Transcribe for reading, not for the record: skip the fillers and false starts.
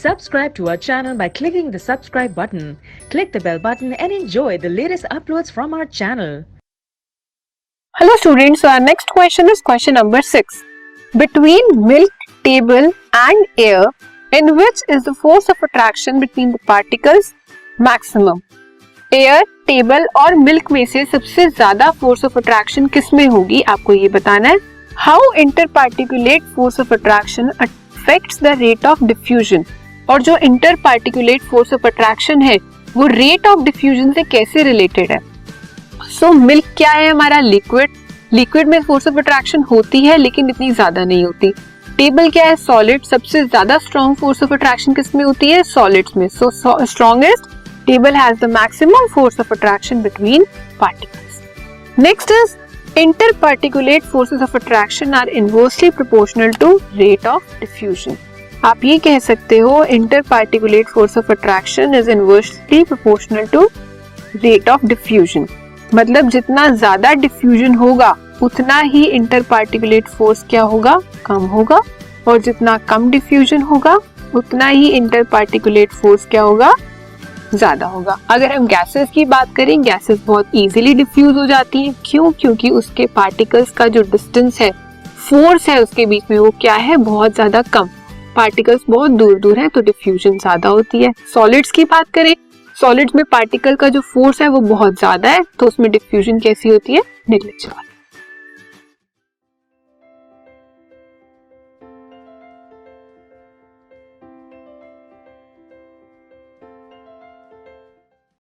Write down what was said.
Subscribe to our channel by clicking the subscribe button. Click the bell button and enjoy the latest uploads from our channel. Hello students, so our next question is question number 6. Between milk table and air, in which is the force of attraction between the particles maximum? Air, table और milk में से सबसे ज्यादा force of attraction किस में होगी, आपको ये बताना है. How interparticulate force of attraction affects the rate of diffusion. और जो इंटरपार्टिकुलेट फोर्स ऑफ अट्रैक्शन है वो रेट ऑफ डिफ्यूजन से कैसे रिलेटेड है. सो मिल्क क्या है, हमारा लिक्विड. लिक्विड में फोर्स ऑफ अट्रैक्शन होती है लेकिन इतनी ज्यादा नहीं होती. टेबल क्या है, सॉलिड. सबसे ज्यादा स्ट्रॉन्ग फोर्स ऑफ अट्रैक्शन किस में होती है, सॉलिड्स में. सो strongest table has the maximum force of attraction between particles. Next is interparticulate forces of attraction are inversely proportional to rate of diffusion. आप ये कह सकते हो interparticulate force of attraction is inversely proportional to rate of diffusion. मतलब जितना ज्यादा diffusion होगा उतना ही interparticulate force क्या होगा, कम होगा. और जितना कम diffusion होगा उतना ही interparticulate force क्या होगा, ज्यादा होगा. अगर हम गैसेस की बात करें, गैसेस बहुत इजीली डिफ्यूज हो जाती हैं. क्यों? क्योंकि उसके पार्टिकल्स का जो डिस्टेंस है, फोर्स है उसके बीच में, वो क्या है, बहुत ज्यादा कम. पार्टिकल्स बहुत दूर दूर है तो डिफ्यूजन ज्यादा होती है. सॉलिड्स की बात करें, सॉलिड्स में पार्टिकल का जो फोर्स है वो बहुत ज्यादा है तो उसमें डिफ्यूजन कैसी होती है, नेग्लिजिबल.